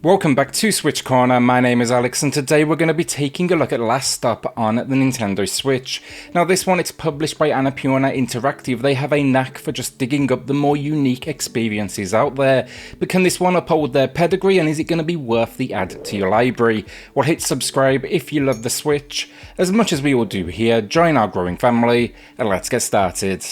Welcome back to SwitchCorner. My name is Alex and today we're going to be taking a look at Last Stop on the Nintendo Switch. Now this one, it's published by Annapurna Interactive. They have a knack for just digging up the more unique experiences out there. But can this one uphold their pedigree, and is it going to be worth the add to your library? Well, hit subscribe if you love the Switch. As much as we all do here, join our growing family and let's get started.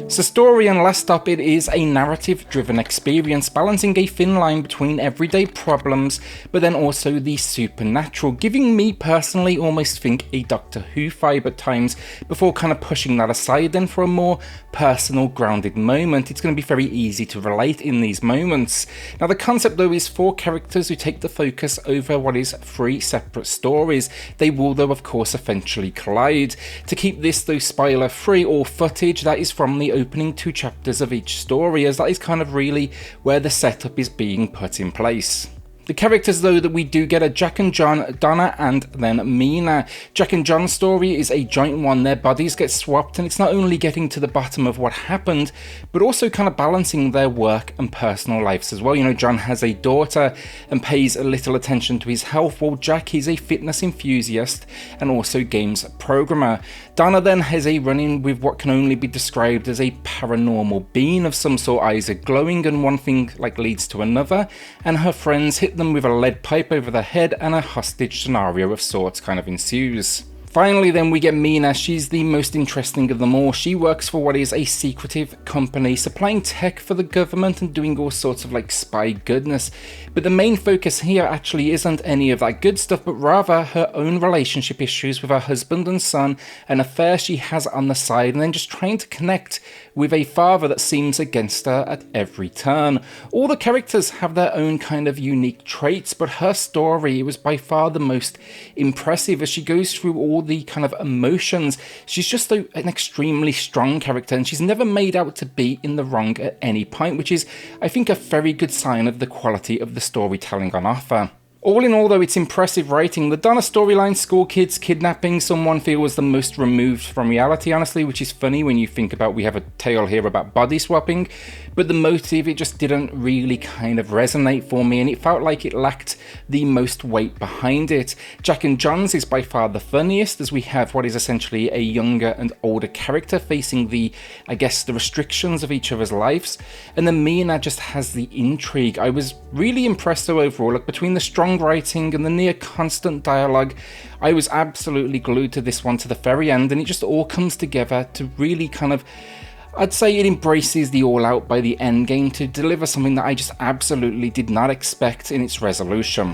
So story and Last Stop, it is a narrative-driven experience, balancing a thin line between everyday problems, but then also the supernatural, giving me personally almost think a Doctor Who vibe at times, before kind of pushing that aside then for a more personal, grounded moment. It's going to be very easy to relate in these moments. Now the concept though is 4 characters who take the focus over what is 3 separate stories. They will though of course eventually collide. To keep this though spoiler free, all footage that is from the opening 2 chapters of each story, as that is kind of really where the setup is being put in place. The characters though that we do get are Jack and John, Donna and then Mina. Jack and John's story is a joint one. Their bodies get swapped, and it's not only getting to the bottom of what happened, but also kind of balancing their work and personal lives as well. You know, John has a daughter and pays a little attention to his health, while Jack is a fitness enthusiast and also games programmer. Donna then has a run-in with what can only be described as a paranormal being of some sort. Eyes are glowing and one thing like leads to another, and her friends hit them with a lead pipe over their head, and a hostage scenario of sorts kind of ensues. Finally then we get Mina. She's the most interesting of them all. She works for what is a secretive company supplying tech for the government and doing all sorts of like spy goodness. But the main focus here actually isn't any of that good stuff, but rather her own relationship issues with her husband and son, an affair she has on the side, and then just trying to connect with a father that seems against her at every turn. All the characters have their own kind of unique traits, but her story was by far the most impressive as she goes through all the kind of emotions. She's just an extremely strong character, and she's never made out to be in the wrong at any point, which is, I think, a very good sign of the quality of the storytelling on offer. All in all though, it's impressive writing. The Donna storyline, school kids kidnapping someone, feels the most removed from reality honestly, which is funny when you think about we have a tale here about body swapping, but the motive, it just didn't really kind of resonate for me, and it felt like it lacked the most weight behind it. Jack and John's is by far the funniest, as we have what is essentially a younger and older character facing the restrictions of each other's lives, and then Mina just has the intrigue. I was really impressed though overall. Like, between the strong writing and the near constant dialogue, I was absolutely glued to this one to the very end, and it just all comes together to really kind of, I'd say it embraces the all-out by the end game to deliver something that I just absolutely did not expect in its resolution.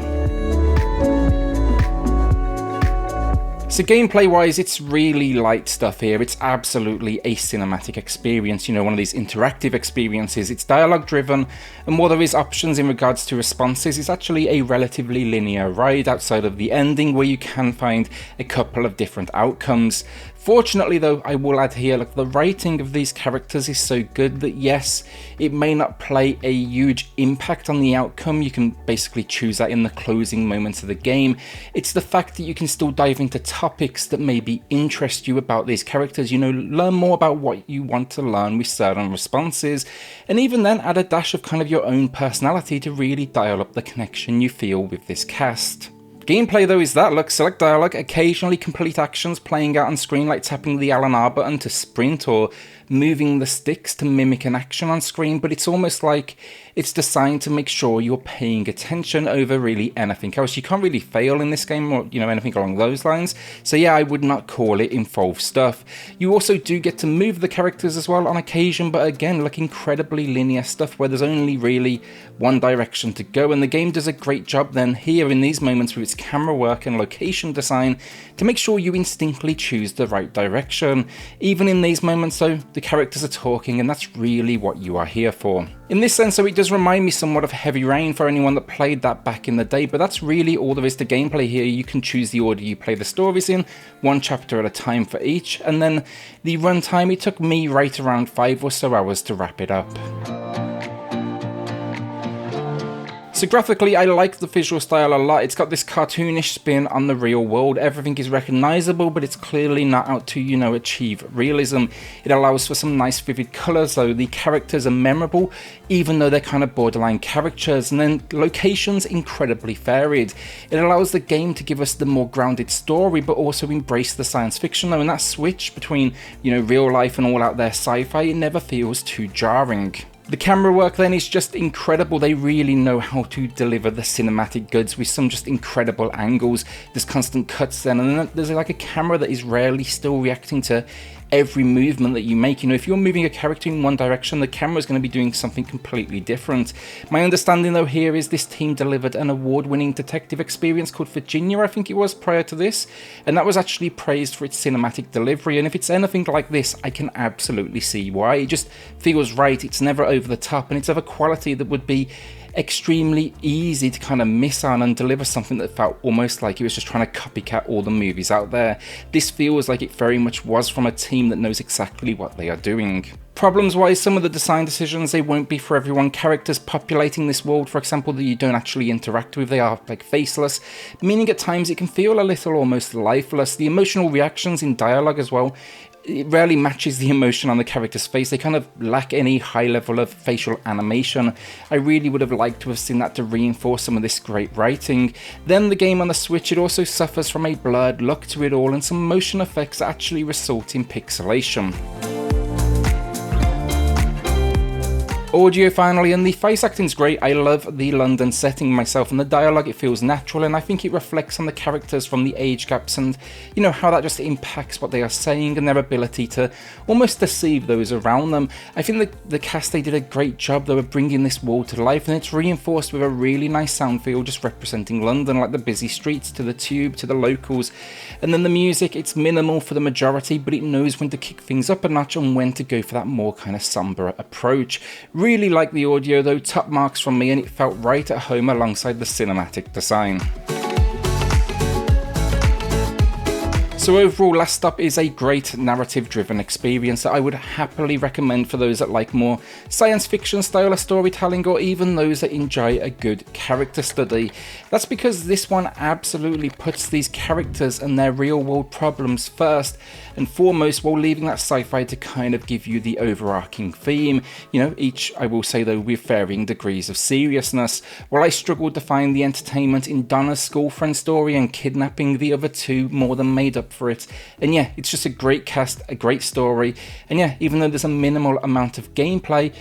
So gameplay wise, it's really light stuff here. It's absolutely a cinematic experience, you know, one of these interactive experiences. It's dialogue driven, and while there is options in regards to responses, it's actually a relatively linear ride outside of the ending, where you can find a couple of different outcomes. Fortunately though, I will add here, like, the writing of these characters is so good that yes, it may not play a huge impact on the outcome. You can basically choose that in the closing moments of the game. It's the fact that you can still dive into topics that maybe interest you about these characters, you know, learn more about what you want to learn with certain responses, and even then add a dash of kind of your own personality to really dial up the connection you feel with this cast. Gameplay though is that, look, select dialogue, occasionally complete actions playing out on screen like tapping the L&R button to sprint or moving the sticks to mimic an action on screen, but it's almost like it's designed to make sure you're paying attention over really anything else. You can't really fail in this game, or, you know, anything along those lines. So yeah, I would not call it involved stuff. You also do get to move the characters as well on occasion, but again, like, incredibly linear stuff where there's only really one direction to go, and the game does a great job then here in these moments with its camera work and location design to make sure you instinctively choose the right direction. Even in these moments though, the characters are talking, and that's really what you are here for. In this sense, so it does remind me somewhat of Heavy Rain for anyone that played that back in the day, but that's really all there is to gameplay here. You can choose the order you play the stories in, one chapter at a time for each, and then the runtime, it took me right around 5 or so hours to wrap it up. So graphically, I like the visual style a lot. It's got this cartoonish spin on the real world. Everything is recognizable, but it's clearly not out to, you know, achieve realism. It allows for some nice vivid colors, though. The characters are memorable, even though they're kind of borderline caricatures, and then locations incredibly varied. It allows the game to give us the more grounded story, but also embrace the science fiction, though, and that switch between, you know, real life and all out there sci-fi, it never feels too jarring. The camera work then is just incredible. They really know how to deliver the cinematic goods with some just incredible angles. There's constant cuts then, and then there's like a camera that is rarely still reacting to every movement that you make. You know, if you're moving a character in one direction, the camera is going to be doing something completely different. My understanding though here is this team delivered an award-winning detective experience called Virginia, I think it was, prior to this, and that was actually praised for its cinematic delivery. And if it's anything like this, I can absolutely see why. It just feels right. It's never over the top, and it's of a quality that would be extremely easy to kind of miss on and deliver something that felt almost like it was just trying to copycat all the movies out there. This feels like it very much was from a team that knows exactly what they are doing. Problems wise, some of the design decisions, they won't be for everyone. Characters populating this world, for example, that you don't actually interact with, they are like faceless, meaning at times it can feel a little almost lifeless. The emotional reactions in dialogue as well, it rarely matches the emotion on the character's face. They kind of lack any high level of facial animation. I really would have liked to have seen that to reinforce some of this great writing. Then the game on the Switch, it also suffers from a blurred look to it all, and some motion effects that actually result in pixelation. Audio finally, and the voice acting's great. I love the London setting myself, and the dialogue, it feels natural, and I think it reflects on the characters from the age gaps and, you know, how that just impacts what they are saying and their ability to almost deceive those around them. I think the cast, they did a great job though of bringing this world to life, and it's reinforced with a really nice sound feel just representing London, like the busy streets to the tube to the locals. And then the music, it's minimal for the majority, but it knows when to kick things up a notch and when to go for that more kind of somber approach. Really like the audio though, top marks from me, and it felt right at home alongside the cinematic design. So overall, Last Stop is a great narrative-driven experience that I would happily recommend for those that like more science fiction style of storytelling, or even those that enjoy a good character study. That's because this one absolutely puts these characters and their real-world problems first and foremost, while leaving that sci-fi to kind of give you the overarching theme. You know, each, I will say though, with varying degrees of seriousness. While I struggled to find the entertainment in Donna's school friend story and kidnapping, the other two more than made up for it. And yeah, it's just a great cast, a great story, and yeah, even though there's a minimal amount of gameplay,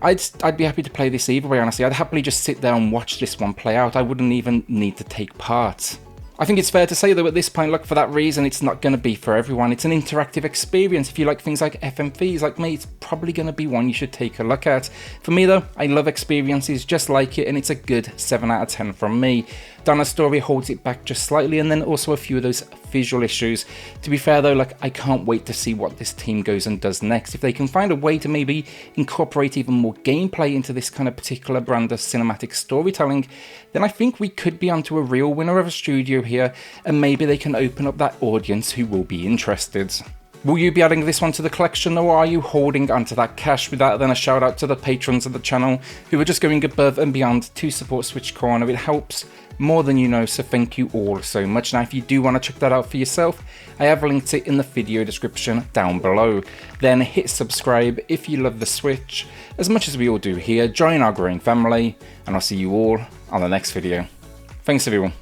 I'd be happy to play this either way, honestly. I'd happily just sit there and watch this one play out. I wouldn't even need to take part. I think it's fair to say though at this point, look, for that reason, it's not going to be for everyone. It's an interactive experience. If you like things like FMVs like me, it's probably going to be one you should take a look at. For me though, I love experiences just like it, and it's a good 7 out of 10 from me. Donna's story holds it back just slightly, and then also a few of those visual issues. To be fair though, like, I can't wait to see what this team goes and does next. If they can find a way to maybe incorporate even more gameplay into this kind of particular brand of cinematic storytelling, then I think we could be onto a real winner of a studio here, and maybe they can open up that audience who will be interested. Will you be adding this one to the collection, or are you holding onto that cash? With that, then a shout out to the patrons of the channel who are just going above and beyond to support SwitchCorner. It helps more than you know, so thank you all so much. Now if you do want to check that out for yourself, I have linked it in the video description down below. Then hit subscribe if you love the Switch as much as we all do here. Join our growing family, and I'll see you all on the next video. Thanks everyone.